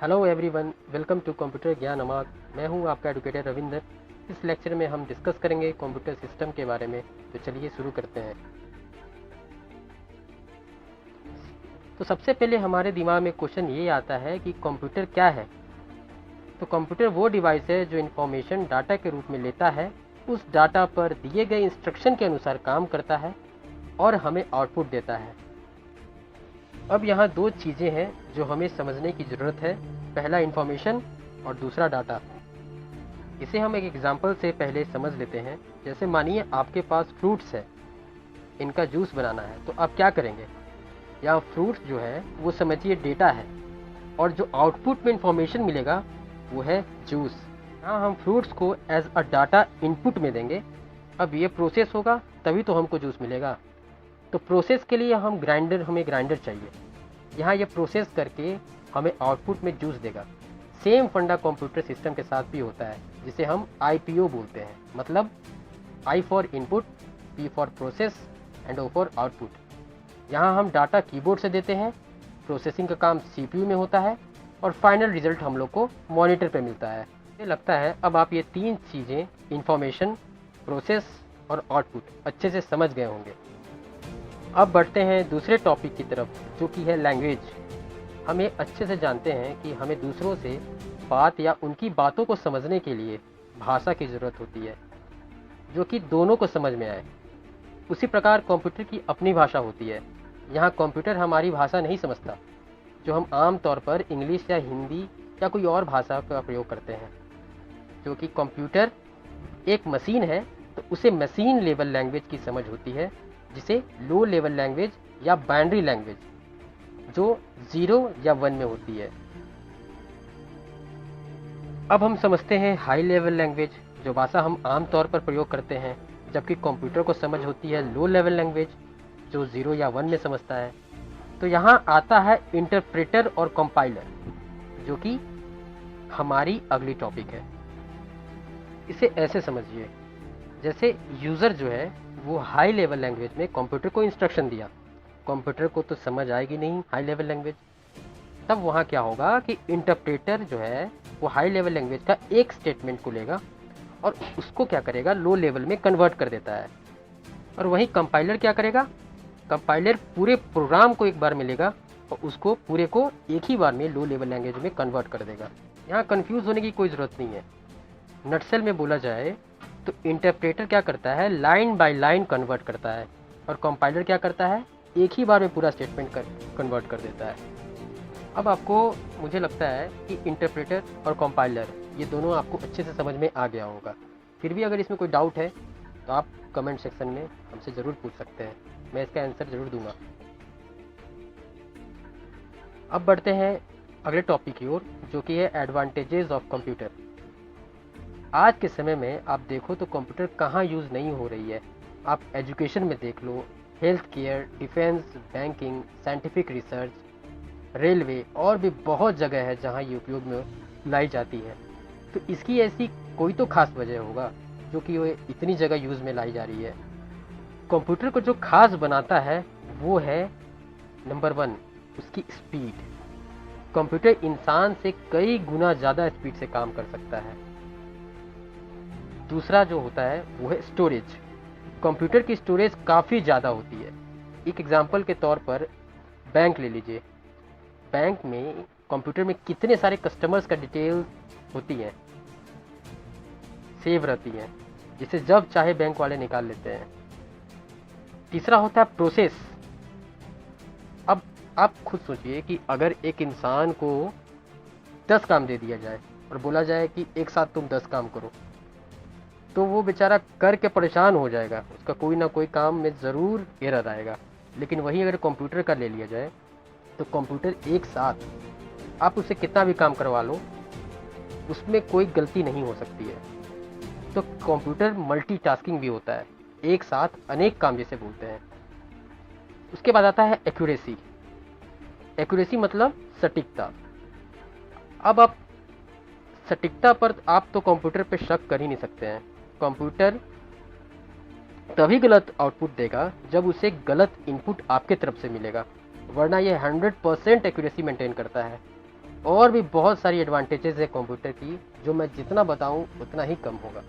Hello everyone, welcome to computer ज्ञान अमात। मैं हूं आपका एडुकेटर रविंदर। इस लेक्चर में हम डिस्कस करेंगे कंप्यूटर सिस्टम के बारे में। तो चलिए शुरू करते हैं। तो सबसे पहले हमारे दिमाग में क्वेश्चन ये आता है कि कंप्यूटर क्या है। तो कंप्यूटर वो डिवाइस है जो इन्फॉर्मेशन डाटा के रूप में लेता है, उस डाटा पर दिए गए इंस्ट्रक्शन के अनुसार काम करता है और हमें आउटपुट देता है। अब यहाँ दो चीज़ें हैं जो हमें समझने की ज़रूरत है, पहला इन्फॉर्मेशन और दूसरा डाटा। इसे हम एक एग्जांपल से पहले समझ लेते हैं। जैसे मानिए आपके पास फ्रूट्स है, इनका जूस बनाना है, तो आप क्या करेंगे? यहाँ फ्रूट्स जो है वो समझिए डेटा है और जो आउटपुट में इंफॉर्मेशन मिलेगा वो है जूस। यहाँ हम फ्रूट्स को एज अ डाटा इनपुट में देंगे। अब ये प्रोसेस होगा तभी तो हमको जूस मिलेगा। तो प्रोसेस के लिए हमें ग्राइंडर चाहिए। यहाँ ये प्रोसेस करके हमें आउटपुट में जूस देगा। सेम फंडा कंप्यूटर सिस्टम के साथ भी होता है, जिसे हम IPO बोलते हैं। मतलब I for input, P for process and O for output. यहाँ हम डाटा कीबोर्ड से देते हैं, प्रोसेसिंग का काम CPU में होता है और फाइनल रिजल्ट हम लोग को मॉनिटर पे मिलता है। मुझे लगता है अब आप ये तीन चीज़ें, इंफॉर्मेशन, प्रोसेस और आउटपुट, अच्छे से समझ गए होंगे। अब बढ़ते हैं दूसरे टॉपिक की तरफ, जो कि है लैंग्वेज। हम ये अच्छे से जानते हैं कि हमें दूसरों से बात या उनकी बातों को समझने के लिए भाषा की ज़रूरत होती है, जो कि दोनों को समझ में आए। उसी प्रकार कंप्यूटर की अपनी भाषा होती है। यहाँ कंप्यूटर हमारी भाषा नहीं समझता, जो हम आम तौर पर इंग्लिश या हिंदी या कोई और भाषा का प्रयोग करते हैं। जो कि कंप्यूटर एक मशीन है, तो उसे मशीन लेवल लैंग्वेज की समझ होती है, जिसे लो लेवल लैंग्वेज या बाइनरी लैंग्वेज, जो 0 या 1 में होती है। अब हम समझते हैं हाई लेवल लैंग्वेज, जो भाषा हम आम तौर पर प्रयोग करते हैं, जबकि कंप्यूटर को समझ होती है लो लेवल लैंग्वेज, जो 0 या 1 में समझता है। तो यहाँ आता है इंटरप्रेटर और कंपाइलर, जो कि हमारी अगली टॉपिक है। इसे ऐसे समझिए, जैसे यूज़र जो है वो हाई लेवल लैंग्वेज में कंप्यूटर को इंस्ट्रक्शन दिया। कंप्यूटर को तो समझ आएगी नहीं हाई लेवल लैंग्वेज। तब वहाँ क्या होगा कि इंटरप्रेटर जो है वो हाई लेवल लैंग्वेज का एक स्टेटमेंट को लेगा और उसको क्या करेगा, लो लेवल में कन्वर्ट कर देता है। और वहीं कंपाइलर क्या करेगा, कंपाइलर पूरे प्रोग्राम को एक बार में लेगा और उसको पूरे को एक ही बार में लो लेवल लैंग्वेज में कन्वर्ट कर देगा। यहाँ कन्फ्यूज़ होने की कोई ज़रूरत नहीं है। नटसेल में बोला जाए तो इंटरप्रेटर क्या करता है, लाइन बाय लाइन कन्वर्ट करता है, और कंपाइलर क्या करता है, एक ही बार में पूरा स्टेटमेंट कन्वर्ट कर देता है। अब आपको, मुझे लगता है कि इंटरप्रेटर और कंपाइलर ये दोनों आपको अच्छे से समझ में आ गया होगा। फिर भी अगर इसमें कोई डाउट है तो आप कमेंट सेक्शन में हमसे ज़रूर पूछ सकते हैं, मैं इसका आंसर ज़रूर दूंगा। अब बढ़ते हैं अगले टॉपिक की ओर, जो कि है एडवांटेजेस ऑफ कंप्यूटर। आज के समय में आप देखो तो कंप्यूटर कहाँ यूज़ नहीं हो रही है। आप एजुकेशन में देख लो, health care, defence, banking, scientific research, railway और भी बहुत जगह है जहाँ ये उपयोग में लाई जाती है। तो इसकी ऐसी कोई तो खास वजह होगा जो कि ये इतनी जगह यूज़ में लाई जा रही है। कंप्यूटर को जो खास बनाता है वो है नंबर 1, उसकी स्पीड। कंप्यूटर इंसान से कई गुना ज़्यादा स्पीड से काम कर सकता है। दूसरा जो होता है वो है स्टोरेज। कंप्यूटर की स्टोरेज काफ़ी ज़्यादा होती है। एक एग्जांपल के तौर पर बैंक ले लीजिए। बैंक में कंप्यूटर में कितने सारे कस्टमर्स का डिटेल होती हैं, सेव रहती हैं, जिसे जब चाहे बैंक वाले निकाल लेते हैं। तीसरा होता है प्रोसेस। अब आप खुद सोचिए कि अगर एक इंसान को 10 काम दे दिया जाए और बोला जाए कि एक साथ तुम 10 काम करो, तो वो बेचारा करके परेशान हो जाएगा। उसका कोई ना कोई काम में ज़रूर एरर आएगा। लेकिन वहीं अगर कंप्यूटर का ले लिया जाए तो कंप्यूटर एक साथ आप उससे कितना भी काम करवा लो, उसमें कोई गलती नहीं हो सकती है। तो कंप्यूटर मल्टीटास्किंग भी होता है, एक साथ अनेक काम जिसे बोलते हैं। उसके बाद आता है एक्यूरेसी। एक्यूरेसी मतलब सटीकता। अब आप सटीकता पर आप तो कंप्यूटर पे शक कर ही नहीं सकते हैं। कंप्यूटर तभी गलत आउटपुट देगा जब उसे गलत इनपुट आपके तरफ से मिलेगा, वरना ये 100% एक्यूरेसी मेंटेन करता है। और भी बहुत सारी एडवांटेजेस है कंप्यूटर की, जो मैं जितना बताऊं उतना ही कम होगा।